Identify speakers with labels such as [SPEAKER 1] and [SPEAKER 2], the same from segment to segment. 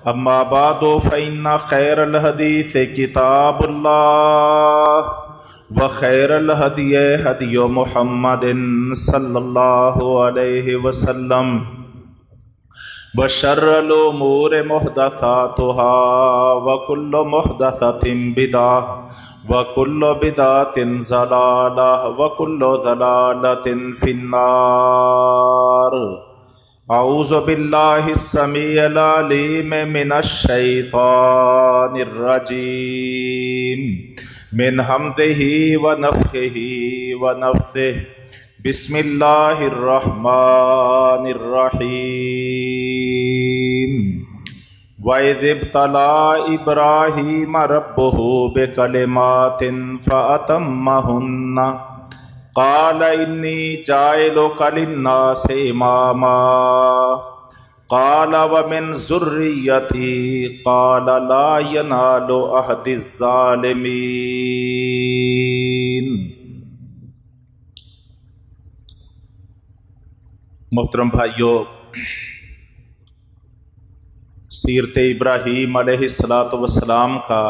[SPEAKER 1] اما بعد فإن خیر الحدیث کتاب اللہ وخیر الہدی ہدی محمد صلی اللہ علیہ وسلم وشر الامور محدثاتها وکل محدثۃ بدعۃ وکل بدعۃ ضلالہ وکل ضلالۃ فی النار۔ اعوذ باللہ السمیع العلیم من الشیطان الرجیم من حمدہ ونفخہ ونفثہ بسم اللہ الرحمن الرحیم۔ وَإِذِ ابْتَلَىٰ إِبْرَاهِيمَ رَبُّهُ بِكَلِمَاتٍ فَأَتَمَّهُنَّ قَالَ إِنِّي جَاعِلُكَ لِلنَّاسِ إِمَامًا قَالَ وَمِن ذُرِّيَّتِي قَالَ لَا يَنَالُ عَهْدِي الظَّالِمِينَ۔ محترم بھائیو، سیرت ابراہیم علیہ السلام کا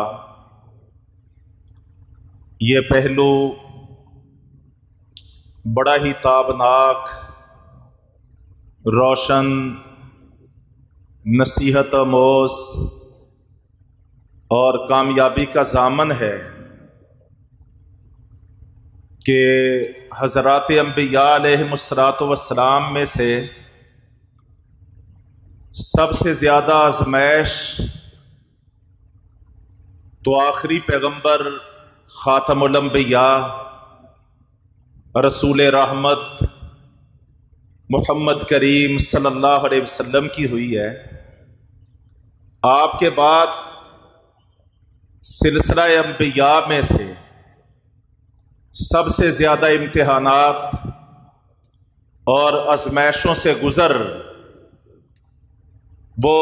[SPEAKER 1] یہ پہلو بڑا ہی تابناک، روشن، نصیحت آموز اور کامیابی کا ضامن ہے کہ حضرات انبیاء علیہم السلام میں سے سب سے زیادہ آزمائش تو آخری پیغمبر خاتم الانبیاء رسول رحمت محمد کریم صلی اللہ علیہ وسلم کی ہوئی ہے۔ آپ کے بعد سلسلہ انبیاء میں سے سب سے زیادہ امتحانات اور آزمائشوں سے گزر وہ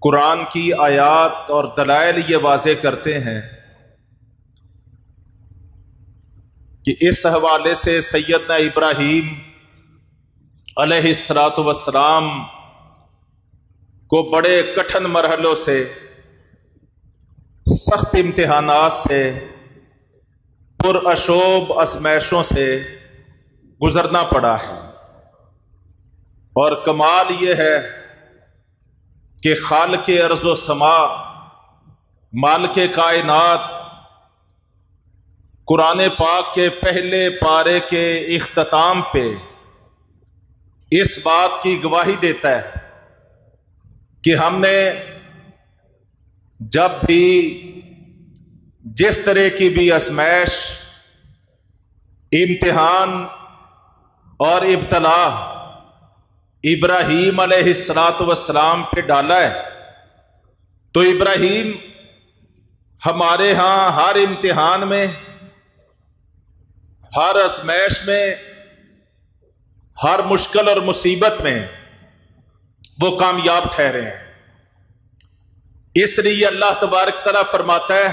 [SPEAKER 1] قرآن کی آیات اور دلائل یہ واضح کرتے ہیں کہ اس حوالے سے سیدنا ابراہیم علیہ السلام کو بڑے کٹھن مرحلوں سے، سخت امتحانات سے، پراشوب آزمائشوں سے گزرنا پڑا ہے۔ اور کمال یہ ہے کہ خالق ارض و سما، مالک کائنات، قرآن پاک کے پہلے پارے کے اختتام پہ اس بات کی گواہی دیتا ہے کہ ہم نے جب بھی جس طرح کی بھی آزمائش، امتحان اور ابتلا ابراہیم علیہ السلام پہ ڈالا ہے، تو ابراہیم ہمارے ہاں ہر امتحان میں، ہر آزمائش میں، ہر مشکل اور مصیبت میں وہ کامیاب ٹھہرے ہیں۔ اس لیے اللہ تبارک تعالیٰ فرماتا ہے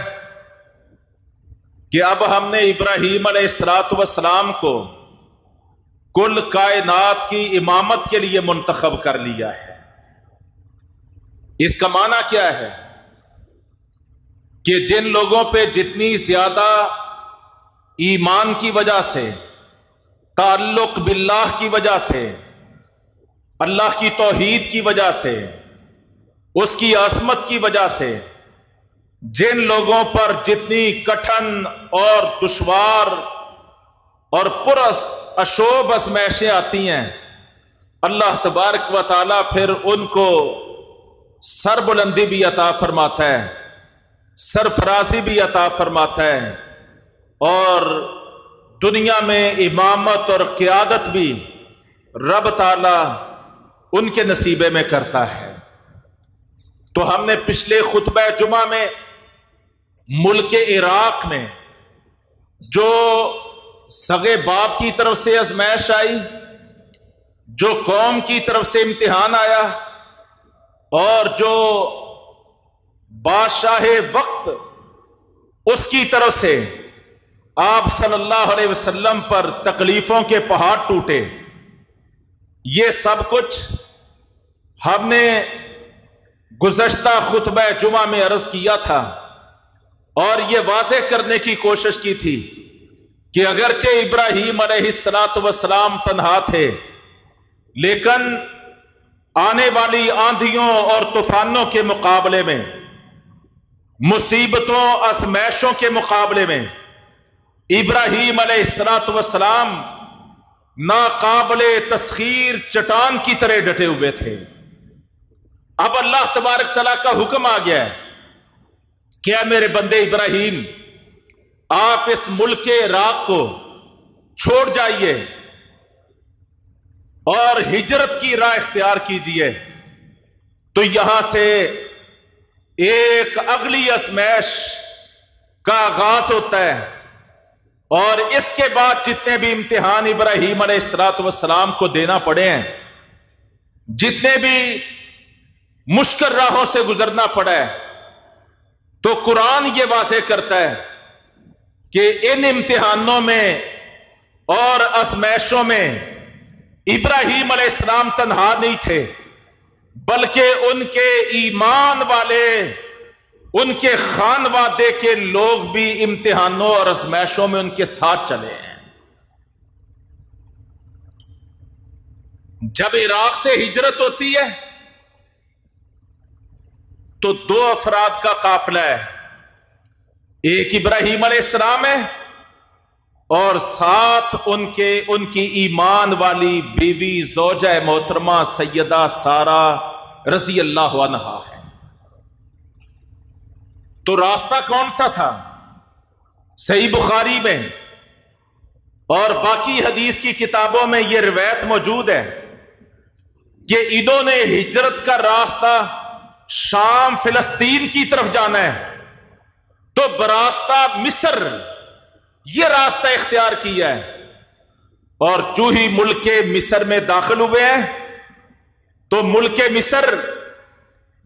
[SPEAKER 1] کہ اب ہم نے ابراہیم علیہ السلام کو کل کائنات کی امامت کے لیے منتخب کر لیا ہے۔ اس کا معنی کیا ہے کہ جن لوگوں پہ جتنی زیادہ ایمان کی وجہ سے، تعلق باللہ کی وجہ سے، اللہ کی توحید کی وجہ سے، اس کی عظمت کی وجہ سے جن لوگوں پر جتنی کٹھن اور دشوار اور پراشوب آزمائشیں آتی ہیں، اللہ تبارک و تعالیٰ پھر ان کو سر بلندی بھی عطا فرماتا ہے، سرفرازی بھی عطا فرماتا ہے، اور دنیا میں امامت اور قیادت بھی رب تعالیٰ ان کے نصیبے میں کرتا ہے۔ تو ہم نے پچھلے خطبہ جمعہ میں ملک عراق میں جو سگے باپ کی طرف سے آزمائش آئی، جو قوم کی طرف سے امتحان آیا، اور جو بادشاہ وقت اس کی طرف سے آپ صلی اللہ علیہ وسلم پر تکلیفوں کے پہاڑ ٹوٹے، یہ سب کچھ ہم نے گزشتہ خطبہ جمعہ میں عرض کیا تھا اور یہ واضح کرنے کی کوشش کی تھی کہ اگرچہ ابراہیم علیہ السلام تنہا تھے، لیکن آنے والی آندھیوں اور طوفانوں کے مقابلے میں، مصیبتوں آزمائشوں کے مقابلے میں ابراہیم علیہ السلام ناقابل تسخیر چٹان کی طرح ڈٹے ہوئے تھے۔ اب اللہ تبارک تعالیٰ کا حکم آ گیا ہے کہ اے میرے بندے ابراہیم، آپ اس ملک کے عراق کو چھوڑ جائیے اور ہجرت کی راہ اختیار کیجئے۔ تو یہاں سے ایک اگلی آزمائش کا آغاز ہوتا ہے، اور اس کے بعد جتنے بھی امتحان ابراہیم علیہ السلام کو دینا پڑے ہیں، جتنے بھی مشکل راہوں سے گزرنا پڑا ہے، تو قرآن یہ واضح کرتا ہے کہ ان امتحانوں میں اور آزمائشوں میں ابراہیم علیہ السلام تنہا نہیں تھے، بلکہ ان کے ایمان والے، ان کے خانوادے کے لوگ بھی امتحانوں اور آزمائشوں میں ان کے ساتھ چلے ہیں۔ جب عراق سے ہجرت ہوتی ہے تو دو افراد کا قافلہ ہے، ایک ابراہیم علیہ السلام ہے اور ساتھ ان کی ایمان والی بیوی زوجہ محترمہ سیدہ سارہ رضی اللہ عنہا ہے۔ تو راستہ کون سا تھا؟ صحیح بخاری میں اور باقی حدیث کی کتابوں میں یہ روایت موجود ہے کہ انہوں نے ہجرت کا راستہ شام فلسطین کی طرف جانا ہے، تو براستہ مصر یہ راستہ اختیار کیا ہے، اور جو ہی ملک مصر میں داخل ہوئے ہیں تو ملک مصر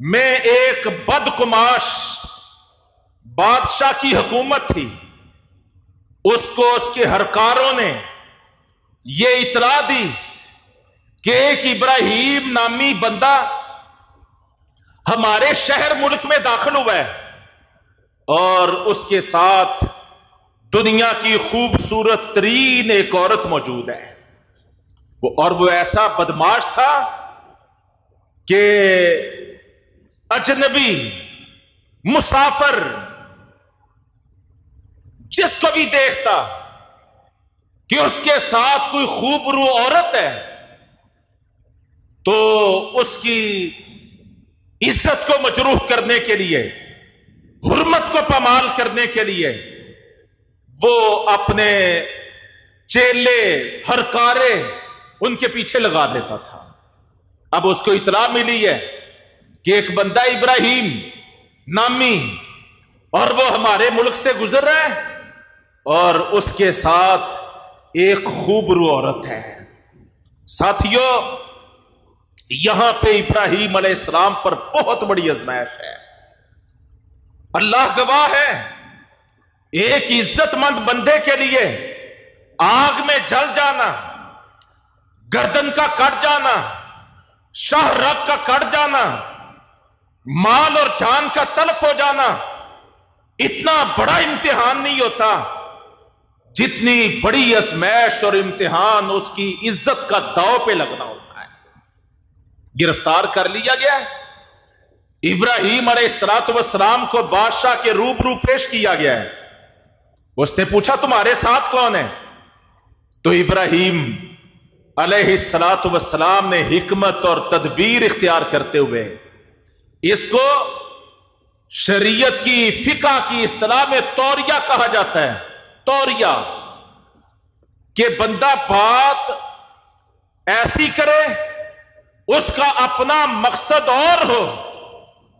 [SPEAKER 1] میں ایک بدقماش بادشاہ کی حکومت تھی۔ اس کو اس کے ہرکاروں نے یہ اطلاع دی کہ ایک ابراہیم نامی بندہ ہمارے شہر ملک میں داخل ہوا ہے، اور اس کے ساتھ دنیا کی خوبصورت ترین ایک عورت موجود ہے، اور وہ ایسا بدماش تھا کہ اجنبی مسافر جس کو بھی دیکھتا کہ اس کے ساتھ کوئی خوبرو عورت ہے تو اس کی عزت کو مجروح کرنے کے لیے، حرمت کو پامال کرنے کے لیے وہ اپنے چیلے ہرکارے ان کے پیچھے لگا دیتا تھا۔ اب اس کو اطلاع ملی ہے کہ ایک بندہ ابراہیم نامی، اور وہ ہمارے ملک سے گزر رہا ہے، اور اس کے ساتھ ایک خوبرو عورت ہے۔ ساتھیو، یہاں پہ ابراہیم علیہ السلام پر بہت بڑی آزمائش ہے۔ اللہ گواہ ہے، ایک عزت مند بندے کے لیے آگ میں جل جانا، گردن کا کٹ جانا، شاہ رگ کا کٹ جانا، مال اور جان کا تلف ہو جانا اتنا بڑا امتحان نہیں ہوتا جتنی بڑی آزمائش اور امتحان اس کی عزت کا داؤ پہ لگنا ہوتا ہے۔ گرفتار کر لیا گیا، ابراہیم علیہ السلام کو بادشاہ کے روبرو پیش کیا گیا ہے۔ اس نے پوچھا تمہارے ساتھ کون ہے؟ تو ابراہیم علیہ السلام نے حکمت اور تدبیر اختیار کرتے ہوئے، اس کو شریعت کی فقہ کی اصطلاح میں توریہ کہا جاتا ہے، توریہ، کہ بندہ بات ایسی کرے اس کا اپنا مقصد اور ہو،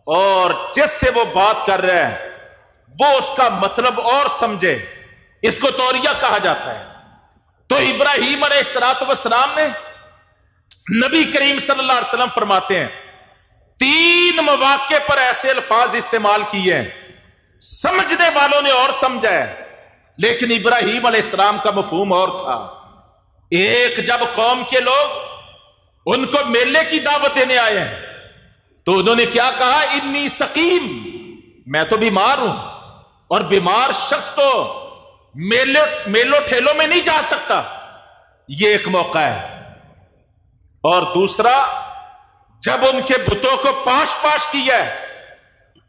[SPEAKER 1] اور جس سے وہ بات کر رہا ہے وہ اس کا مطلب اور سمجھے، اس کو توریہ کہا جاتا ہے۔ تو ابراہیم علیہ السلام نے، نبی کریم صلی اللہ علیہ وسلم فرماتے ہیں، 3 مواقع پر ایسے الفاظ استعمال کیے ہیں، سمجھنے والوں نے اور سمجھا ہے، لیکن ابراہیم علیہ السلام کا مفہوم اور تھا۔ ایک، جب قوم کے لوگ ان کو میلے کی دعوت دینے آئے ہیں تو انہوں نے کیا کہا؟ انی سقیم، میں تو بیمار ہوں، اور بیمار شخص تو میلوں ٹھیلوں میں نہیں جا سکتا، یہ ایک موقع ہے۔ اور دوسرا، جب ان کے بتوں کو پاش پاش کیا ہے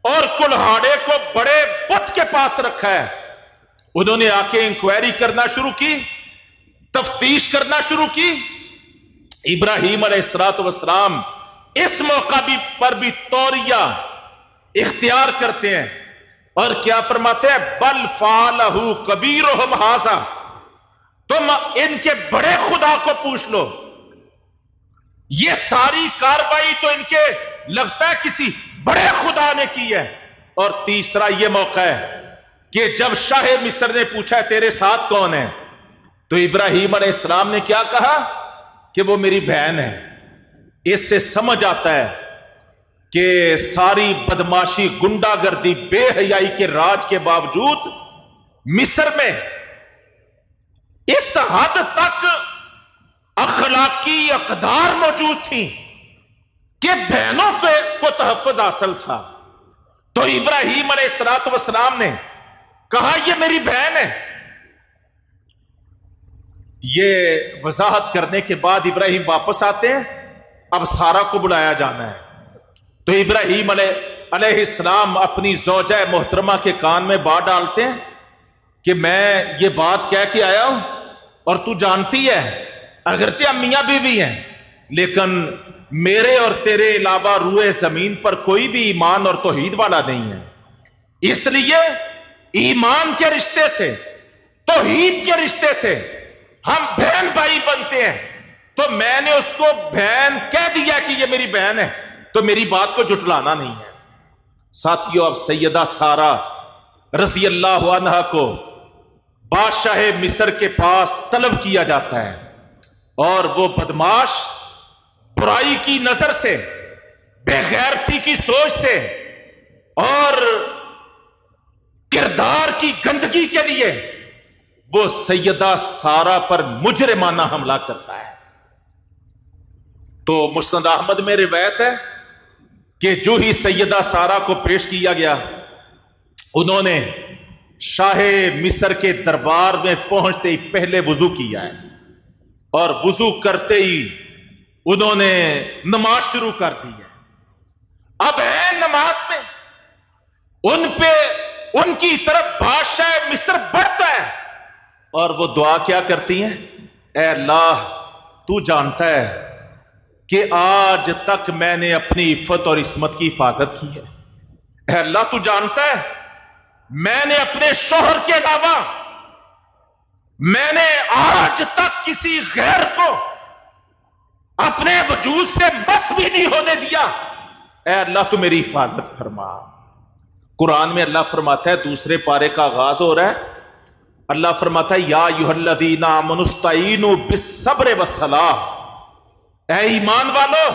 [SPEAKER 1] اور کلہاڑے کو بڑے بت کے پاس رکھا ہے، انہوں نے آ کے انکوائری کرنا شروع کی، تفتیش کرنا شروع کی۔ ابراہیم علیہ السلام اس موقع پر بھی توریہ اختیار کرتے ہیں اور کیا فرماتے ہیں؟ بل فعلہ کبیرہم ھذا، تم ان کے بڑے خدا کو پوچھ لو، یہ ساری کاروائی تو ان کے لگتا ہے کسی بڑے خدا نے کی ہے۔ اور تیسرا یہ موقع ہے کہ جب شاہ مصر نے پوچھا تیرے ساتھ کون ہے، تو ابراہیم علیہ السلام نے کیا کہا کہ وہ میری بہن ہے۔ اس سے سمجھ آتا ہے کہ ساری بدماشی، گنڈا گردی، بے حیائی کے راج کے باوجود مصر میں اس حد تک اخلاقی اقدار موجود تھی کہ بہنوں کو تحفظ حاصل تھا۔ تو ابراہیم علیہ السلام نے کہا یہ میری بہن ہے۔ یہ وضاحت کرنے کے بعد ابراہیم واپس آتے ہیں، اب سارا کو بلایا جانا ہے۔ تو ابراہیم علیہ السلام اپنی زوجہ محترمہ کے کان میں بات ڈالتے ہیں کہ میں یہ بات کہہ کے آیا ہوں، اور تو جانتی ہے اگرچہ ہم میاں بیوی ہیں لیکن میرے اور تیرے علاوہ روئے زمین پر کوئی بھی ایمان اور توحید والا نہیں ہے، اس لیے ایمان کے رشتے سے، توحید کے رشتے سے ہم بہن بھائی بنتے ہیں۔ تو میں نے اس کو بہن کہہ دیا کہ یہ میری بہن ہے، تو میری بات کو جھٹلانا نہیں ہے۔ ساتھیو، اب سیدہ سارہ رضی اللہ عنہا کو بادشاہ مصر کے پاس طلب کیا جاتا ہے، اور وہ بدماش برائی کی نظر سے، بے غیرتی کی سوچ سے اور کردار کی گندگی کے لیے وہ سیدہ سارہ پر مجرمانہ حملہ کرتا ہے۔ تو مسند احمد میں روایت ہے کہ جو ہی سیدہ سارہ کو پیش کیا گیا، انہوں نے شاہ مصر کے دربار میں پہنچتے ہی پہلے وضو کیا ہے، اور وضو کرتے ہی انہوں نے نماز شروع کر دی ہے۔ اب ہے نماز میں ان کی طرف بادشاہ مصر بڑھتا ہے، اور وہ دعا کیا کرتی ہیں؟ اے اللہ، تو جانتا ہے کہ آج تک میں نے اپنی عفت اور عصمت کی حفاظت کی ہے۔ اے اللہ، تو جانتا ہے میں نے اپنے شوہر کے علاوہ میں نے آج تک کسی غیر کو اپنے وجود سے مس بھی نہیں ہونے دیا۔ اے اللہ، تو میری حفاظت فرما۔ قرآن میں اللہ فرماتا ہے، دوسرے پارے کا آغاز ہو رہا ہے، اللہ فرماتا ہے یا ایھا الذین آمنوا استعینوا بالصبر والصلاۃ، اے ایمان والو،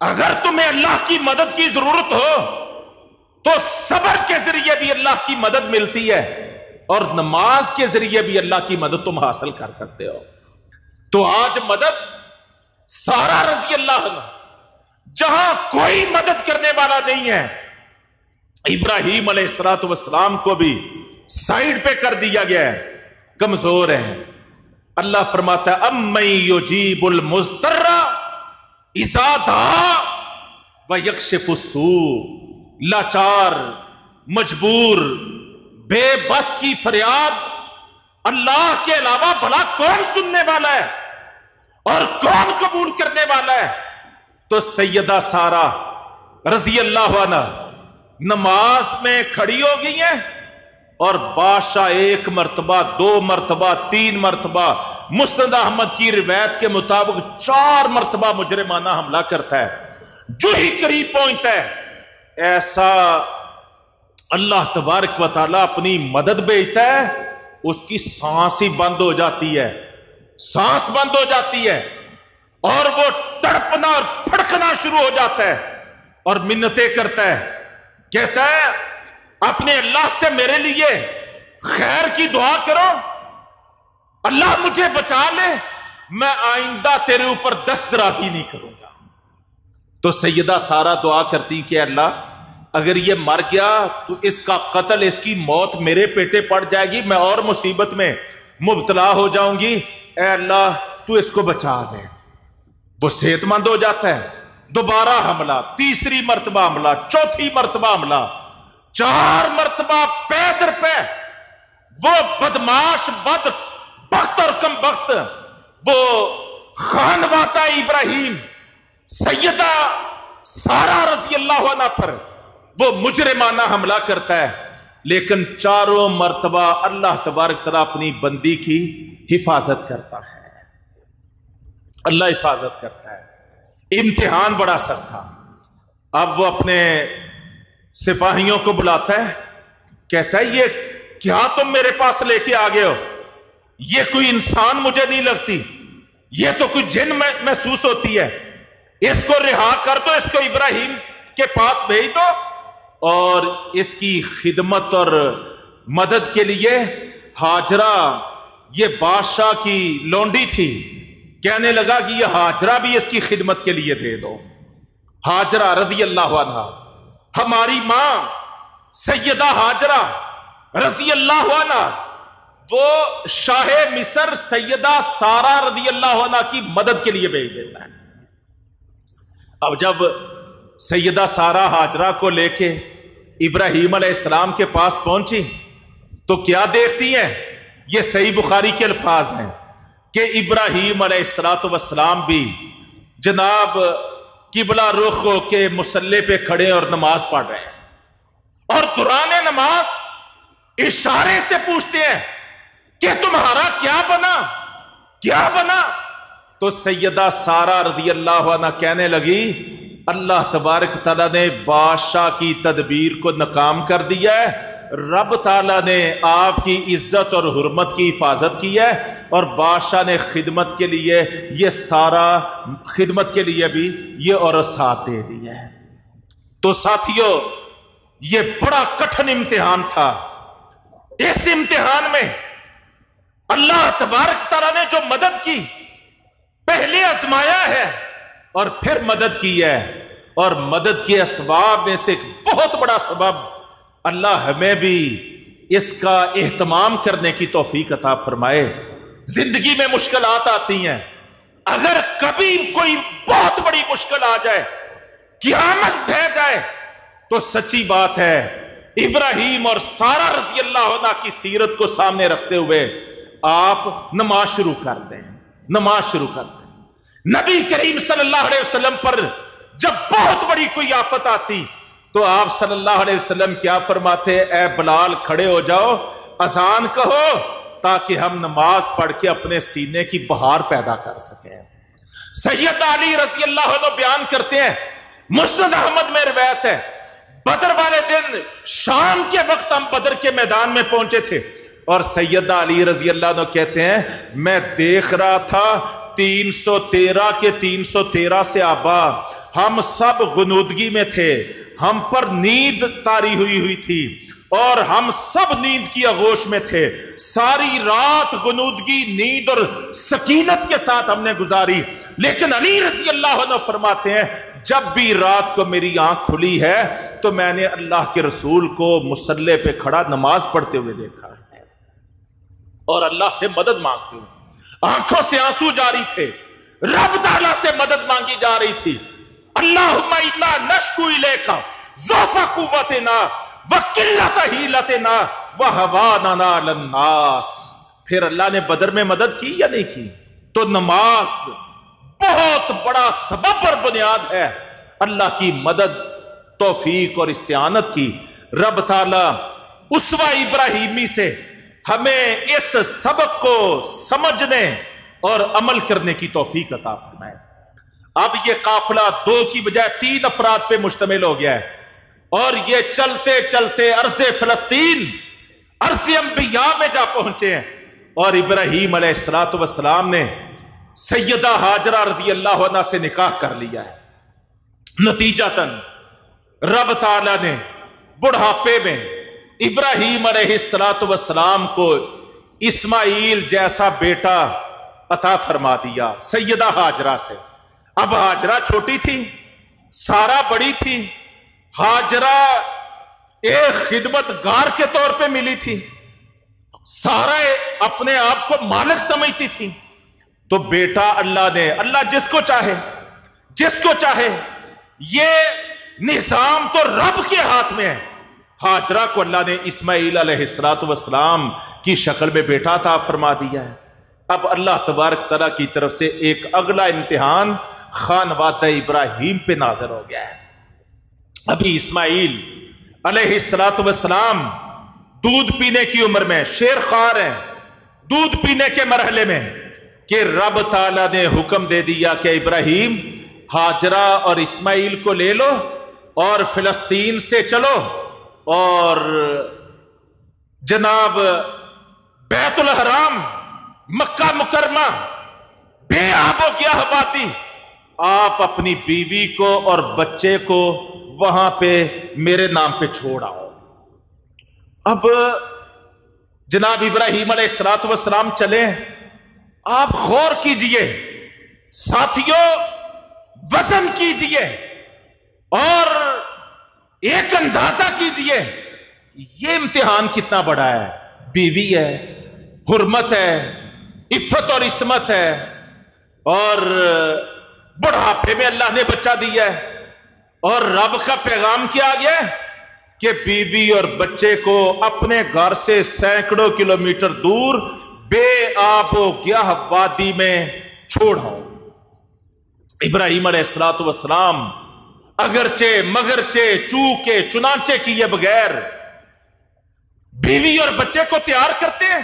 [SPEAKER 1] اگر تمہیں اللہ کی مدد کی ضرورت ہو تو صبر کے ذریعے بھی اللہ کی مدد ملتی ہے، اور نماز کے ذریعے بھی اللہ کی مدد تم حاصل کر سکتے ہو۔ تو آج مدد سارہ رضی اللہ عنہ، جہاں کوئی مدد کرنے والا نہیں ہے، ابراہیم علیہ السلام کو بھی سائیڈ پہ کر دیا گیا ہے، کمزور ہیں۔ اللہ فرماتا ہے امن یجیب المضطر اذا دعا ویکشف السوء، لاچار، مجبور، بے بس کی فریاد اللہ کے علاوہ بھلا کون سننے والا ہے اور کون قبول کرنے والا ہے؟ تو سیدہ سارہ رضی اللہ عنہ نماز میں کھڑی ہو گئی ہیں، اور بادشاہ 1 مرتبہ، 2 مرتبہ، 3 مرتبہ، مسند احمد کی روایت کے مطابق 4 مرتبہ مجرمانہ حملہ کرتا ہے۔ جو ہی قریب پہنچتا ہے، ایسا اللہ تبارک و تعالیٰ اپنی مدد بھیجتا ہے، اس کی سانس ہی بند ہو جاتی ہے، سانس بند ہو جاتی ہے، اور وہ تڑپنا اور پھڑکنا شروع ہو جاتا ہے، اور منتیں کرتا ہے، کہتا ہے اپنے اللہ سے میرے لیے خیر کی دعا کرو، اللہ مجھے بچا لے، میں آئندہ تیرے اوپر دست درازی نہیں کروں گا۔ تو سیدہ سارہ دعا کرتی کہ اللہ اگر یہ مر گیا تو اس کا قتل، اس کی موت میرے پیٹے پڑ جائے گی، میں اور مصیبت میں مبتلا ہو جاؤں گی، اے اللہ تو اس کو بچا دے۔ وہ صحت مند ہو جاتا ہے، دوبارہ حملہ، تیسری مرتبہ حملہ، چوتھی مرتبہ حملہ، 4 مرتبہ پے در پے وہ بدماش، بد بخت اور کم بخت، وہ خانوادہ ابراہیم سیدہ سارہ رضی اللہ عنہ پر وہ مجرمانہ حملہ کرتا ہے، لیکن 4 مرتبہ اللہ تبارک تعالیٰ اپنی بندی کی حفاظت کرتا ہے، اللہ حفاظت کرتا ہے۔ امتحان بڑا سخت تھا۔ اب وہ اپنے سپاہیوں کو بلاتا ہے، کہتا ہے یہ کیا تم میرے پاس لے کے آگے ہو؟ یہ کوئی انسان مجھے نہیں لگتی، یہ تو کوئی جن محسوس ہوتی ہے، اس کو رہا کر دو، اس کو ابراہیم کے پاس بھیج دو۔ اور اس کی خدمت اور مدد کے لیے ہاجرہ، یہ بادشاہ کی لونڈی تھی، کہنے لگا کہ یہ ہاجرہ بھی اس کی خدمت کے لیے دے دو۔ ہاجرہ رضی اللہ عنہ، ہماری ماں سیدہ ہاجرہ رضی اللہ عنہ، وہ شاہ مصر سیدہ سارہ رضی اللہ عنہ کی مدد کے لیے بھیج دیتا ہے۔ اب جب سیدہ سارہ ہاجرہ کو لے کے ابراہیم علیہ السلام کے پاس پہنچی تو کیا دیکھتی ہیں؟ یہ صحیح بخاری کے الفاظ ہیں کہ ابراہیم علیہ السلام بھی جناب قبلہ رخ ہو کے مصلی پہ کھڑے اور نماز پڑھ رہے ہیں، اور دوران نماز اشارے سے پوچھتے ہیں کہ تمہارا کیا بنا، کیا بنا؟ تو سیدہ سارہ رضی اللہ عنہ کہنے لگی اللہ تبارک تعالیٰ نے بادشاہ کی تدبیر کو ناکام کر دیا ہے، رب تعالیٰ نے آپ کی عزت اور حرمت کی حفاظت کی ہے، اور بادشاہ نے خدمت کے لیے یہ سارا خدمت کے لیے بھی یہ عورت ساتھ دے دی ہے۔ تو ساتھیو یہ بڑا کٹھن امتحان تھا۔ اس امتحان میں اللہ تبارک تعالیٰ نے جو مدد کی، پہلے آزمایا ہے اور پھر مدد کی ہے، اور مدد کے اسباب میں سے ایک بہت بڑا سبب اللہ ہمیں بھی اس کا اہتمام کرنے کی توفیق عطا فرمائے۔ زندگی میں مشکلات آتی ہیں، اگر کبھی کوئی بہت بڑی مشکل آ جائے، قیامت ڈھہ جائے، تو سچی بات ہے ابراہیم اور سارہ رضی اللہ عنہ کی سیرت کو سامنے رکھتے ہوئے آپ نماز شروع کر دیں، نماز شروع کر دیں۔ نبی کریم صلی اللہ علیہ وسلم پر جب بہت بڑی کوئی آفت آتی تو آپ صلی اللہ علیہ وسلم کیا فرماتے؟ اے بلال کھڑے ہو جاؤ، اذان کہو تاکہ ہم نماز پڑھ کے اپنے سینے کی بہار پیدا کر سکیں۔ سید علی رضی اللہ عنہ بیان کرتے ہیں، مسند احمد میں روایت ہے، بدر والے دن شام کے وقت ہم بدر کے میدان میں پہنچے تھے، اور سیدہ علی رضی اللہ عنہ کہتے ہیں میں دیکھ رہا تھا 313 کے 313 سے آبا، ہم سب غنودگی میں تھے، ہم پر نیند طاری ہوئی تھی، اور ہم سب نیند کی آغوش میں تھے، ساری رات غنودگی، نیند اور سکینت کے ساتھ ہم نے گزاری، لیکن علی رضی اللہ عنہ فرماتے ہیں جب بھی رات کو میری آنکھ کھلی ہے تو میں نے اللہ کے رسول کو مصلی پہ کھڑا نماز پڑھتے ہوئے دیکھا ہے اور اللہ سے مدد مانگتے ہوئے، آنکھوں سے آنسو جاری تھے، رب تعالیٰ سے مدد مانگی جا رہی تھی، اللہم انا نشکو الیک ضعف قوتنا وقلت حیلتنا وہواننا علی الناس۔ پھر اللہ نے بدر میں مدد کی یا نہیں کی؟ تو نماز بہت بڑا سبب اور بنیاد ہے اللہ کی مدد، توفیق اور استعانت کی۔ رب تعالیٰ اسوہ ابراہیمی سے ہمیں اس سبق کو سمجھنے اور عمل کرنے کی توفیق عطا فرمائے۔ اب یہ قافلہ 2 کی بجائے 3 افراد پہ مشتمل ہو گیا ہے، اور یہ چلتے چلتے عرض فلسطین، عرض انبیاء میں جا پہنچے ہیں، اور ابراہیم علیہ السلام نے سیدہ ہاجرہ رضی اللہ عنہ سے نکاح کر لیا ہے۔ نتیجتاً رب تعالیٰ نے بڑھاپے میں ابراہیم علیہ السلام کو اسماعیل جیسا بیٹا عطا فرما دیا سیدہ ہاجرہ سے۔ اب ہاجرہ چھوٹی تھی، سارا بڑی تھی، ہاجرہ ایک خدمت گار کے طور پہ ملی تھی، سارا اپنے آپ کو مالک سمجھتی تھی. تو بیٹا اللہ جس کو چاہے، یہ نظام تو رب کے ہاتھ میں ہے. ہاجرہ کو اللہ نے اسماعیل علیہ السلام کی شکل میں بیٹا عطا فرما دیا ہے. اب اللہ تبارک تعالیٰ کی طرف سے ایک اگلا امتحان خانوادہ ابراہیم پہ نازل ہو گیا ہے. ابھی اسماعیل علیہ السلام دودھ پینے کی عمر میں شیر خوار ہیں، دودھ پینے کے مرحلے میں، کہ رب تعالیٰ نے حکم دے دیا کہ ابراہیم ہاجرہ اور اسماعیل کو لے لو اور فلسطین سے چلو اور جناب بیت الحرام مکہ مکرمہ بے آب و گیاہ وادی، آپ اپنی بیوی کو اور بچے کو وہاں پہ میرے نام پہ چھوڑ آؤ. اب جناب ابراہیم علیہ السلام چلے. آپ غور کیجئے ساتھیوں، وزن کیجئے اور ایک اندازہ کیجئے یہ امتحان کتنا بڑا ہے. بیوی ہے، حرمت ہے، عفت اور عصمت ہے، اور بڑھاپے میں اللہ نے بچہ دیا ہے، اور رب کا پیغام کیا گیا ہے کہ بیوی اور بچے کو اپنے گھر سے سینکڑوں کلومیٹر دور بے آب و گیاہ وادی میں چھوڑو. ابراہیم علیہ السلام اگرچہ مگرچہ چونکہ چنانچہ کیے بغیر بیوی اور بچے کو تیار کرتے ہیں.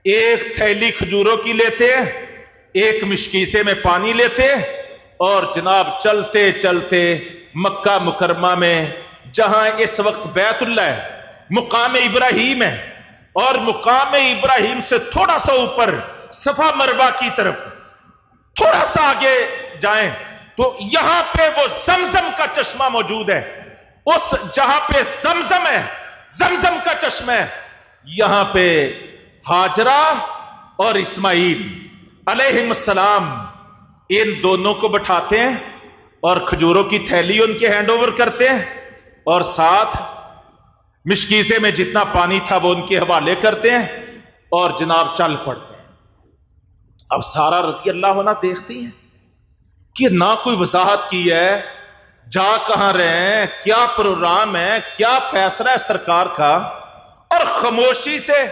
[SPEAKER 1] ایک تھیلی کھجوروں کی لیتے ہیں، ایک مشکیزے میں پانی لیتے ہیں، اور جناب چلتے چلتے مکہ مکرمہ میں، جہاں اس وقت بیت اللہ ہے، مقام ابراہیم ہے، اور مقام ابراہیم سے تھوڑا سا اوپر صفا مروہ کی طرف تھوڑا سا آگے جائیں تو یہاں پہ وہ زمزم کا چشمہ موجود ہے. اس جہاں پہ زمزم کا چشمہ ہے، یہاں پہ ہاجرہ اور اسماعیل علیہ السلام ان دونوں کو بٹھاتے ہیں اور کھجوروں کی تھیلی ان کے ہینڈ اوور کرتے ہیں، اور ساتھ مشکیزے میں جتنا پانی تھا وہ ان کے حوالے کرتے ہیں، اور جناب چل پڑتے ہیں. اب سارا رضی اللہ عنہ دیکھتی ہیں کہ نہ کوئی وضاحت کی ہے، جا کہاں رہے ہیں، کیا پروگرام ہے، کیا فیصلہ ہے سرکار کا، اور خاموشی سے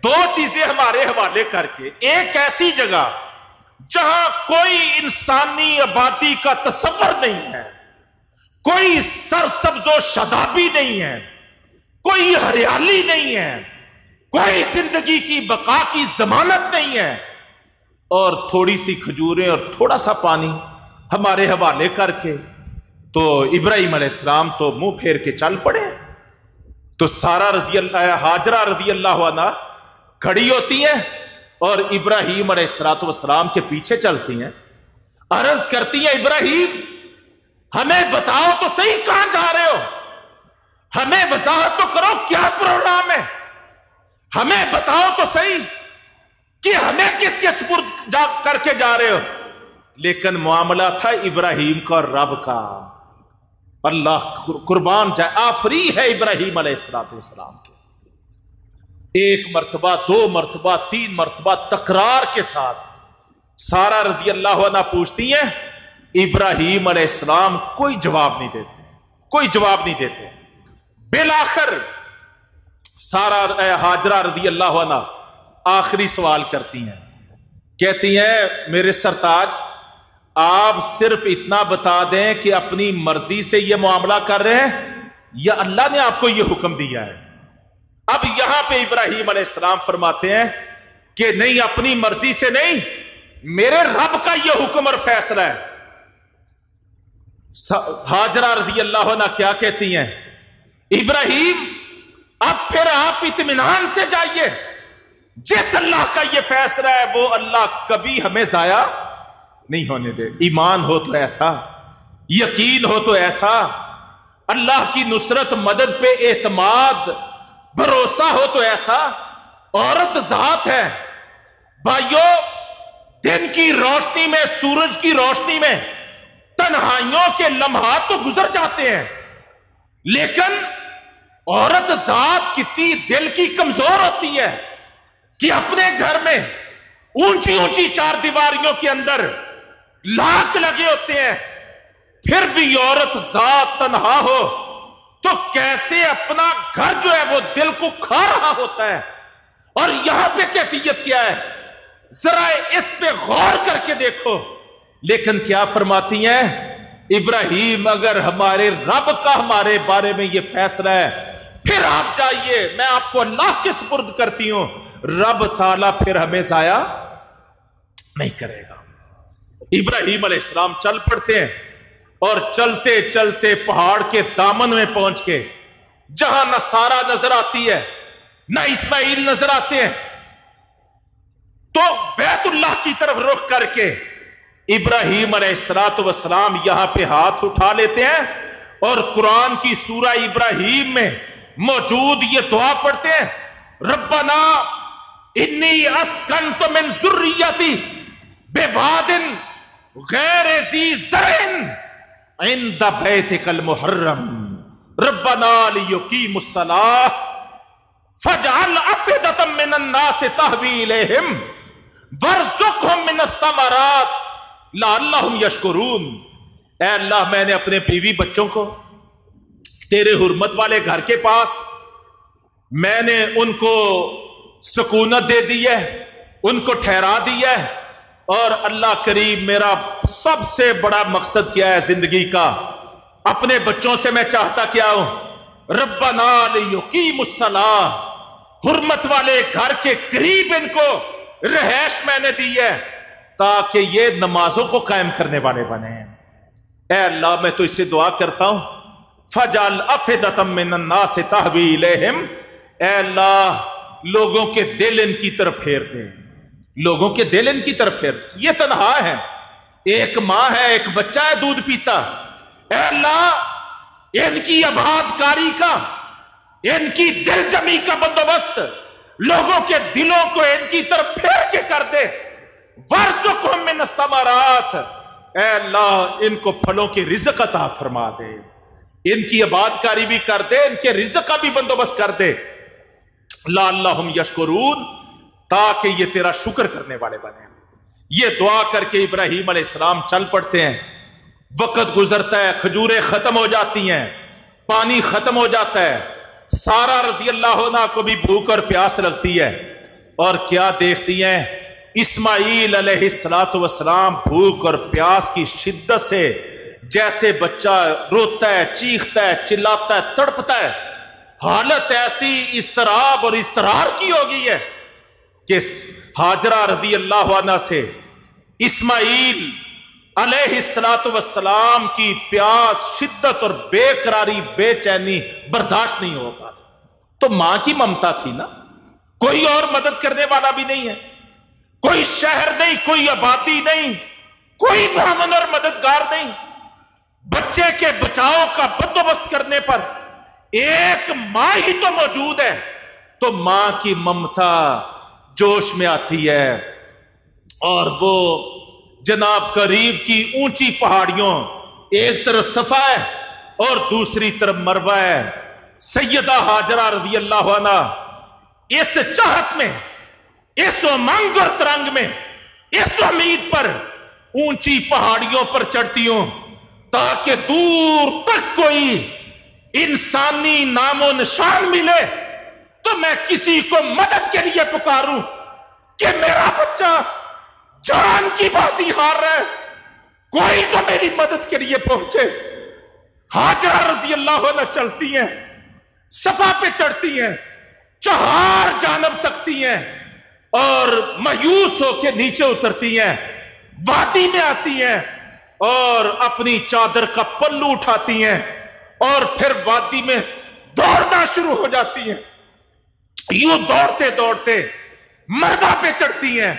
[SPEAKER 1] دو چیزیں ہمارے حوالے کر کے، ایک ایسی جگہ جہاں کوئی انسانی آبادی کا تصور نہیں ہے، کوئی سرسبز و شادابی نہیں ہے، کوئی ہریالی نہیں ہے، کوئی زندگی کی بقا کی ضمانت نہیں ہے، اور تھوڑی سی کھجوریں اور تھوڑا سا پانی ہمارے حوالے کر کے تو ابراہیم علیہ السلام تو منہ پھیر کے چل پڑے. تو سارا ہاجرہ رضی اللہ عنہ کھڑی ہوتی ہیں اور ابراہیم علیہ السلام کے پیچھے چلتی ہیں، عرض کرتی ہیں ابراہیم ہمیں بتاؤ تو صحیح کہاں جا رہے ہو، ہمیں وضاحت تو کرو کیا پروگرام ہے، ہمیں بتاؤ تو صحیح کہ ہمیں کس کے سپرد کر کے جا رہے ہو. لیکن معاملہ تھا ابراہیم کا اور رب کا. اللہ قربان جائے، آفری ہے ابراہیم علیہ السلام کے. ایک مرتبہ، دو مرتبہ، تین مرتبہ تکرار کے ساتھ سارا رضی اللہ عنہ پوچھتی ہیں، ابراہیم علیہ السلام کوئی جواب نہیں دیتے. بالآخر سارا ہاجرہ رضی اللہ عنہ آخری سوال کرتی ہیں، کہتی ہیں میرے سرتاج آپ صرف اتنا بتا دیں کہ اپنی مرضی سے یہ معاملہ کر رہے ہیں یا اللہ نے آپ کو یہ حکم دیا ہے. اب یہاں پہ ابراہیم علیہ السلام فرماتے ہیں کہ نہیں، اپنی مرضی سے نہیں، میرے رب کا یہ حکم اور فیصلہ ہے. ہاجرہ رضی اللہ عنہ کیا کہتی ہیں، ابراہیم اب پھر آپ اطمینان سے جائیے، جس اللہ کا یہ فیصلہ ہے وہ اللہ کبھی ہمیں ضائع نہیں ہونے دے. ایمان ہو تو ایسا، یقین ہو تو ایسا، اللہ کی نصرت مدد پہ اعتماد بھروسہ ہو تو ایسا. عورت ذات ہے بھائیو، دن کی روشنی میں، سورج کی روشنی میں تنہائیوں کے لمحات تو گزر جاتے ہیں، لیکن عورت ذات کتنی دل کی کمزور ہوتی ہے کہ اپنے گھر میں اونچی اونچی چار دیواریوں کے اندر لاکھ لگے ہوتے ہیں، پھر بھی عورت ذات تنہا ہو تو کیسے اپنا گھر جو ہے وہ دل کو کھا رہا ہوتا ہے۔ اور یہاں پہ کیفیت کیا ہے، ذرا اس پہ غور کر کے دیکھو۔ لیکن کیا فرماتی ہیں ابراہیم، اگر ہمارے رب کا ہمارے بارے میں یہ فیصلہ ہے پھر آپ جائیے، میں آپ کو اللہ کے سپرد کرتی ہوں، رب تعالیٰ پھر ہمیں ضائع نہیں کرے گا۔ ابراہیم علیہ السلام چل پڑتے ہیں اور چلتے چلتے پہاڑ کے دامن میں پہنچ کے جہاں نہ سارا نظر آتی ہے نہ اسماعیل نظر آتے ہیں، تو بیت اللہ کی طرف رخ کر کے ابراہیم علیہ السلام یہاں پہ ہاتھ اٹھا لیتے ہیں اور قرآن کی سورہ ابراہیم میں موجود یہ دعا پڑھتے ہیں، ربنا انی اسکنت من ذریتی بواد غیر ذی زرع عند بیتک المحرم ربنا لیقیموا الصلاۃ فاجعل افئدۃ من الناس تہوی الیہم وارزقہم من الثمرات لعلہم یشکرون۔ اے اللہ، میں نے اپنے بیوی بچوں کو تیرے حرمت والے گھر کے پاس میں نے ان کو سکونت دے دی ہے، ان کو ٹھہرا دی ہے، اور اللہ کریم میرا سب سے بڑا مقصد کیا ہے زندگی کا، اپنے بچوں سے میں چاہتا کیا ہوں، ربنا لیقیموا الصلاۃ، حرمت والے گھر کے قریب ان کو رہائش میں نے دی ہے تاکہ یہ نمازوں کو قائم کرنے والے بنے ہیں۔ اے اللہ، میں تو اس سے دعا کرتا ہوں، فَجَعَلْ أَفْئِدَةً مِّنَ النَّاسِ تَهْوِي إِلَيْهِمْ، اے اللہ لوگوں کے دل ان کی طرف پھیر دے، لوگوں کے دل ان کی طرف پھیر۔ یہ تنہا ہے، ایک ماں ہے، ایک بچہ ہے دودھ پیتا، اے اللہ ان کی آباد کاری کا، ان کی دل جمی کا بندوبست لوگوں کے دلوں کو ان کی طرف پھیر کے کر دے، وَارْزُقْهُم مِّنَ الثَّمَرَاتِ، اے اللہ ان کو پھلوں کی رزق عطا فرما دے، ان کی آباد کاری بھی کر دے، ان کے رزق کا بھی بندوبست کر دے، لعلہم یشکرون، تاکہ یہ تیرا شکر کرنے والے بنے۔ یہ دعا کر کے ابراہیم علیہ السلام چل پڑتے ہیں، وقت گزرتا ہے، کھجوریں ختم ہو جاتی ہیں، پانی ختم ہو جاتا ہے، سارہ رضی اللہ عنہ کو بھی بھوک اور پیاس لگتی ہے، اور کیا دیکھتی ہیں، اسماعیل علیہ السلام بھوک اور پیاس کی شدت سے جیسے بچہ روتا ہے، چیختا ہے، چلاتا ہے، تڑپتا ہے، حالت ایسی اضطراب اور اضطرار کی ہو گئی ہے کہ ہاجرہ رضی اللہ عنہ سے اسماعیل علیہ السلام کی پیاس، شدت اور بے قراری، بے چینی برداشت نہیں ہو پا رہی۔ تو ماں کی ممتا تھی نا، کوئی اور مدد کرنے والا بھی نہیں ہے، کوئی شہر نہیں، کوئی آبادی نہیں، کوئی معاون اور مددگار نہیں، بچے کے بچاؤ کا بندوبست کرنے پر ایک ماں ہی تو موجود ہے، تو ماں کی ممتا جوش میں آتی ہے، اور وہ جناب قریب کی اونچی پہاڑیوں، ایک طرف صفا ہے اور دوسری طرف مروہ ہے، سیدہ ہاجرہ رضی اللہ عنہ اس چاہت میں، اس امنگ اور ترنگ میں، اس امید پر اونچی پہاڑیوں پر چڑھتی ہوں تاکہ دور تک کوئی انسانی نام و نشان ملے تو میں کسی کو مدد کے لیے پکاروں کہ میرا بچہ جان کی بازی ہار رہا ہے، کوئی تو میری مدد کے لیے پہنچے۔ ہاجرہ رضی اللہ عنہ چلتی ہیں، صفا پہ چڑھتی ہیں، چہار جانب تکتی ہیں اور مایوس ہو کے نیچے اترتی ہیں، وادی میں آتی ہیں اور اپنی چادر کا پلو اٹھاتی ہیں اور پھر وادی میں دوڑنا شروع ہو جاتی ہیں۔ یوں دوڑتے دوڑتے مروہ پہ چڑھتی ہیں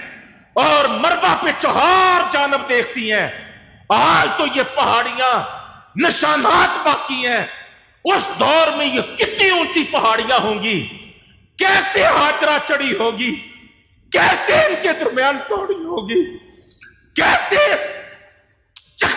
[SPEAKER 1] اور مروہ پہ چہار جانب دیکھتی ہیں، آج تو یہ پہاڑیاں نشانات باقی ہیں، اس دور میں یہ کتنی اونچی پہاڑیاں ہوں گی، کیسے ہاجرہ چڑھی ہوگی، کیسے ان کے درمیان دوڑی ہوگی، کیسے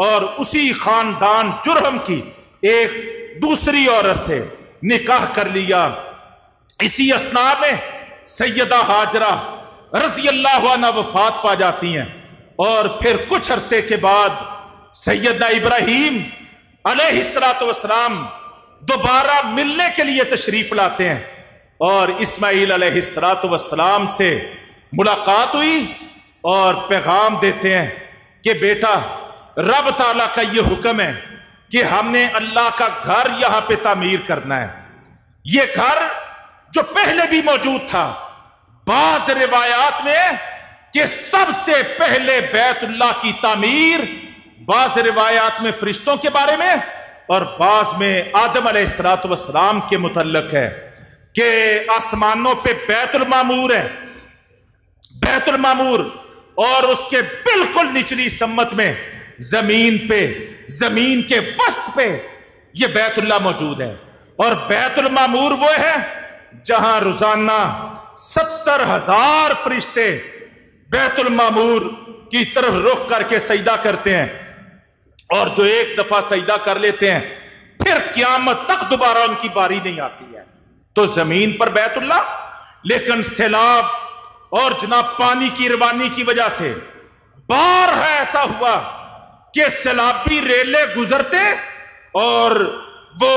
[SPEAKER 1] اور اسی خاندان جرہم کی ایک دوسری عورت سے نکاح کر لیا۔ اسی اثناء میں سیدہ ہاجرہ رضی اللہ عنہ وفات پا جاتی ہیں، اور پھر کچھ عرصے کے بعد سیدنا ابراہیم علیہ السلام دوبارہ ملنے کے لیے تشریف لاتے ہیں، اور اسماعیل علیہ السلام سے ملاقات ہوئی اور پیغام دیتے ہیں کہ بیٹا، رب تعالیٰ کا یہ حکم ہے کہ ہم نے اللہ کا گھر یہاں پہ تعمیر کرنا ہے۔ یہ گھر جو پہلے بھی موجود تھا، بعض روایات میں کہ سب سے پہلے بیت اللہ کی تعمیر بعض روایات میں فرشتوں کے بارے میں اور بعض میں آدم علیہ السلام کے متعلق ہے کہ آسمانوں پہ بیت المعمور ہے، بیت المعمور، اور اس کے بالکل نچلی سمت میں زمین پہ، زمین کے وسط پہ یہ بیت اللہ موجود ہے۔ اور بیت المعمور وہ ہے جہاں روزانہ 70,000 فرشتے بیت المعمور کی طرف رخ کر کے سجدہ کرتے ہیں، اور جو ایک دفعہ سجدہ کر لیتے ہیں پھر قیامت تک دوبارہ ان کی باری نہیں آتی ہے۔ تو زمین پر بیت اللہ، لیکن سیلاب اور جناب پانی کی روانی کی وجہ سے بار ہے ایسا ہوا کہ سیلابی ریلے گزرتے اور وہ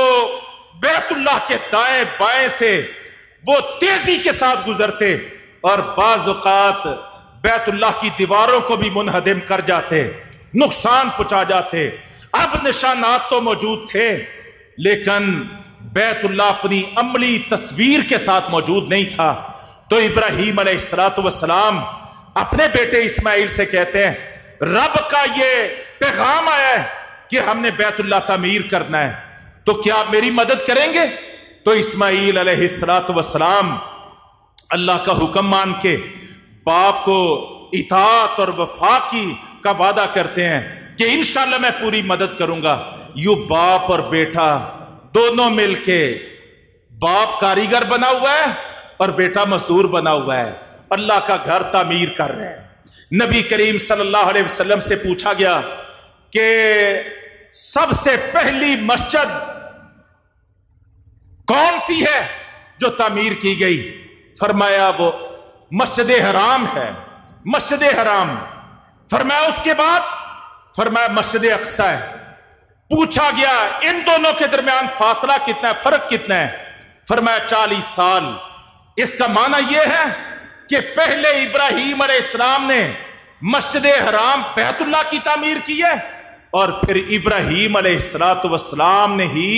[SPEAKER 1] بیت اللہ کے دائیں بائیں سے وہ تیزی کے ساتھ گزرتے، اور بعض اوقات بیت اللہ کی دیواروں کو بھی منہدم کر جاتے، نقصان پہنچا جاتے۔ اب نشانات تو موجود تھے، لیکن بیت اللہ اپنی عملی تصویر کے ساتھ موجود نہیں تھا۔ تو ابراہیم علیہ السلام اپنے بیٹے اسماعیل سے کہتے ہیں، رب کا یہ پیغام آیا ہے کہ ہم نے بیت اللہ تعمیر کرنا ہے، تو کیا آپ میری مدد کریں گے؟ تو اسماعیل علیہ السلام اللہ کا حکم مان کے باپ کو اطاعت اور وفا کا وعدہ کرتے ہیں کہ انشاءاللہ میں پوری مدد کروں گا۔ یوں باپ اور بیٹا دونوں مل کے، باپ کاریگر بنا ہوا ہے اور بیٹا مزدور بنا ہوا ہے، اللہ کا گھر تعمیر کر رہے ہیں۔ نبی کریم صلی اللہ علیہ وسلم سے پوچھا گیا کہ سب سے پہلی مسجد کون سی ہے جو تعمیر کی گئی؟ فرمایا وہ مسجد حرام ہے، مسجد حرام۔ فرمایا اس کے بعد؟ فرمایا مسجد اقصی ہے۔ پوچھا گیا ان دونوں کے درمیان فاصلہ کتنا ہے، فرق کتنا ہے؟ فرمایا 40 سال۔ اس کا معنی یہ ہے کہ پہلے ابراہیم علیہ السلام نے مسجد حرام بیت اللہ کی تعمیر کی ہے، اور پھر ابراہیم علیہ السلام نے ہی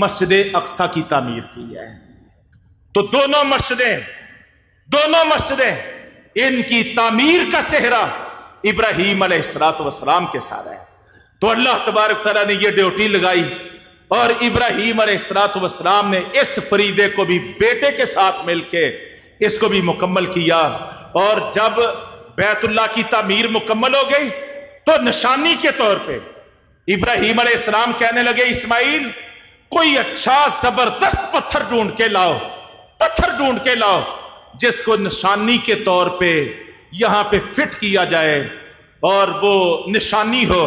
[SPEAKER 1] مسجد اقصی کی تعمیر کی ہے۔ تو دونوں مسجدیں ان کی تعمیر کا صحرا ابراہیم علیہ السلام کے ساتھ ہے۔ تو اللہ تبارک تعالیٰ نے یہ ڈیوٹی لگائی، اور ابراہیم علیہ السلام نے اس فریضے کو بھی بیٹے کے ساتھ مل کے اس کو بھی مکمل کیا۔ اور جب بیت اللہ کی تعمیر مکمل ہو گئی تو نشانی کے طور پہ ابراہیم علیہ السلام کہنے لگے، اسماعیل کوئی اچھا زبردست پتھر ڈھونڈ کے لاؤ جس کو نشانی کے طور پہ یہاں پہ فٹ کیا جائے اور وہ نشانی ہو۔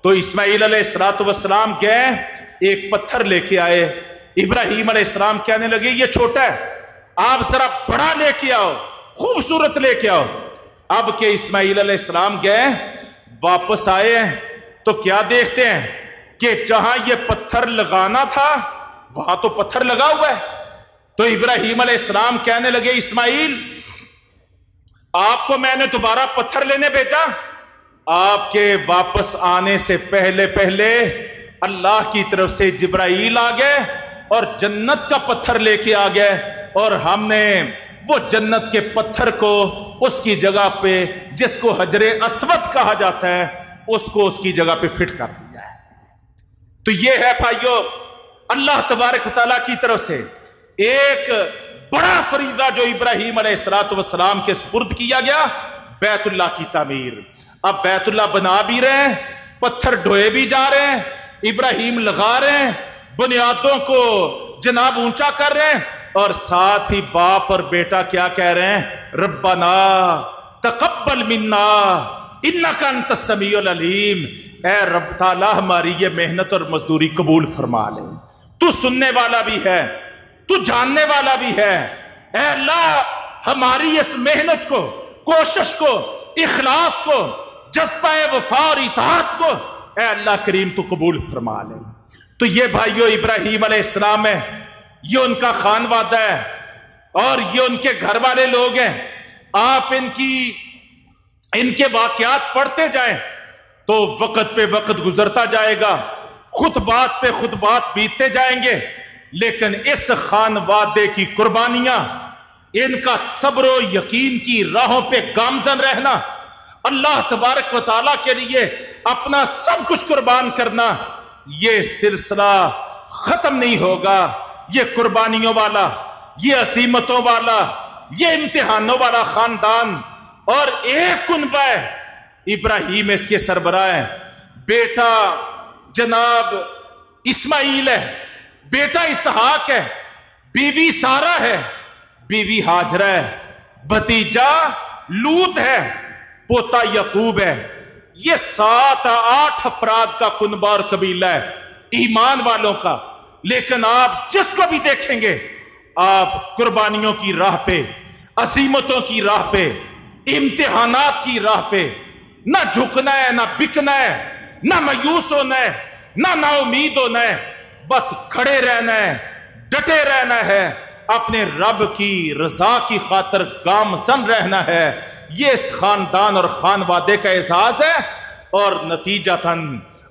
[SPEAKER 1] تو اسماعیل علیہ السلام گئے، ایک پتھر لے کے آئے۔ ابراہیم علیہ السلام کہنے لگے یہ چھوٹا ہے، آپ ذرا بڑا لے کے آؤ، خوبصورت لے کے آؤ۔ اب کہ اسماعیل علیہ السلام گئے، واپس آئے تو کیا دیکھتے ہیں کہ جہاں یہ پتھر لگانا تھا وہاں تو پتھر لگا ہوا ہے۔ تو ابراہیم علیہ السلام کہنے لگے، اسماعیل آپ کو میں نے دوبارہ پتھر لینے بھیجا، آپ کے واپس آنے سے پہلے اللہ کی طرف سے جبرائیل آ گئے اور جنت کا پتھر لے کے آ گئے، اور ہم نے وہ جنت کے پتھر کو اس کی جگہ پہ جس کو حجر اسود کہا جاتا ہے اس کو اس کی جگہ پہ فٹ کر دیا ہے۔ تو یہ ہے بھائیو اللہ تبارک و تعالیٰ کی طرف سے ایک بڑا فریضہ جو ابراہیم علیہ السلام کے سپرد کیا گیا، بیت اللہ کی تعمیر۔ اب بیت اللہ بنا بھی رہے ہیں، پتھر ڈھوئے بھی جا رہے ہیں، ابراہیم لگا رہے ہیں، بنیادوں کو جناب اونچا کر رہے ہیں، اور ساتھ ہی باپ اور بیٹا کیا کہہ رہے ہیں، ربنا تقبل منا انک انت السمیع العلیم، اے رب تعالیٰ ہماری یہ محنت اور مزدوری قبول فرما لے، تو سننے والا بھی ہے، تو جاننے والا بھی ہے۔ اے اللہ ہماری اس محنت کو، کوشش کو، اخلاص کو، جذبہ وفا اور اطاعت کو اے اللہ کریم تو قبول فرما لے۔ تو یہ بھائیو ابراہیم علیہ السلام ہے، یہ ان کا خانوادہ ہے اور یہ ان کے گھر والے لوگ ہیں۔ آپ ان کے واقعات پڑھتے جائیں تو وقت پہ وقت گزرتا جائے گا، خطبات پہ خطبات بیتتے جائیں گے، لیکن اس خانوادے کی قربانیاں، ان کا صبر و یقین کی راہوں پہ گامزن رہنا، اللہ تبارک و تعالیٰ کے لیے اپنا سب کچھ قربان کرنا، یہ سلسلہ ختم نہیں ہوگا۔ یہ قربانیوں والا، یہ عصیمتوں والا، یہ امتحانوں والا خاندان، اور ایک کنبہ ہے، ابراہیم اس کے سربراہ ہیں، بیٹا جناب اسماعیل ہے، بیٹا اسحاق ہے، بیوی سارہ ہے، بیوی ہاجرہ ہے، بھتیجا لوط ہے، پوتا یعقوب ہے۔ یہ 7-8 افراد کا کنبہ اور قبیلہ ہے ایمان والوں کا، لیکن آپ جس کو بھی دیکھیں گے آپ قربانیوں کی راہ پہ، عصیمتوں کی راہ پہ، امتحانات کی راہ پہ، نہ جھکنا ہے، نہ بکنا ہے، نہ مایوس ہونا ہے، نہ نا امید ہونا ہے، بس کھڑے رہنا ہے، ڈٹے رہنا ہے، اپنے رب کی رضا کی خاطر گامزن رہنا ہے۔ یہ اس خاندان اور خانوادے کا اعزاز ہے، اور نتیجتاً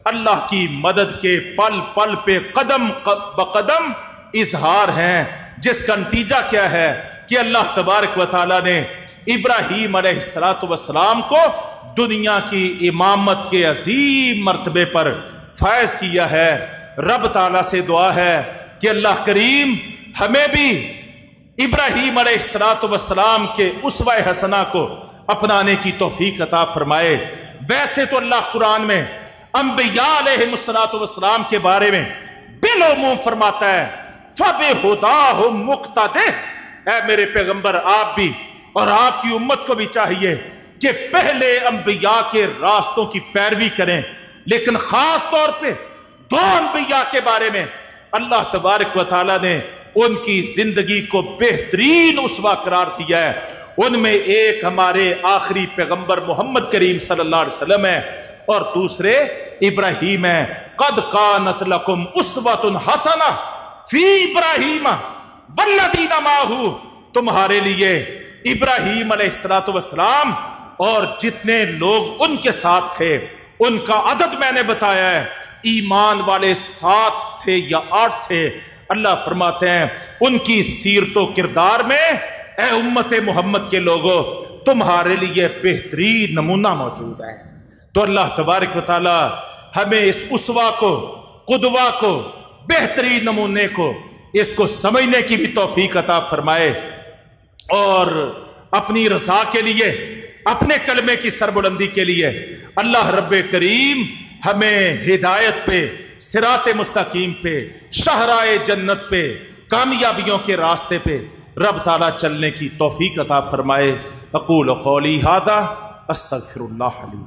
[SPEAKER 1] اللہ کی مدد کے پل پل پہ قدم بقدم اظہار ہیں، جس کا نتیجہ کیا ہے کہ اللہ تبارک و تعالیٰ نے ابراہیم علیہ السلام کو دنیا کی امامت کے عظیم مرتبے پر فائز کیا ہے۔ رب تعالیٰ سے دعا ہے کہ اللہ کریم ہمیں بھی ابراہیم علیہ السلام کے اسوہ حسنہ کو اپنانے کی توفیق عطا فرمائے۔ ویسے تو اللہ قرآن میں انبیاء علیہ السلام کے بارے میں بالعموم فرماتا ہے فَبِهُدَاهُمْ مُقْتَدِهْ، اے میرے پیغمبر آپ بھی اور آپ کی امت کو بھی چاہیے کہ پہلے انبیاء کے راستوں کی پیروی کریں، لیکن خاص طور پہ 2 انبیاء کے بارے میں اللہ تبارک و تعالیٰ نے ان کی زندگی کو بہترین اسوہ قرار دیا ہے۔ ان میں ایک ہمارے آخری پیغمبر محمد کریم صلی اللہ علیہ وسلم ہے، اور دوسرے ابراہیم ہیں۔ قَدْ كَانَتْ لَكُمْ أُسْوَةٌ حَسَنَةٌ فِي إِبْرَاهِيمَ وَالَّذِينَ مَعَهُ، تمہارے لیے ابراہیم علیہ السلام اور جتنے لوگ ان کے ساتھ تھے ان کا عدد میں نے بتایا ہے، ایمان والے 7 تھے یا 8 تھے۔ اللہ فرماتے ہیں ان کی سیرت و کردار میں اے امت محمد کے لوگوں تمہارے لیے بہترین نمونہ موجود ہے۔ تو اللہ تبارک و تعالی ہمیں اس اسوہ کو، قدوہ کو، بہترین نمونے کو، اس کو سمجھنے کی بھی توفیق عطا فرمائے، اور اپنی رضا کے لیے، اپنے کلمے کی سربلندی کے لیے اللہ رب کریم ہمیں ہدایت پہ، صراط مستقیم پہ، شاہراہ جنت پہ، کامیابیوں کے راستے پہ رب تعالیٰ چلنے کی توفیق عطا فرمائے۔ اقول قولی ھذا استغفر اللہ لی۔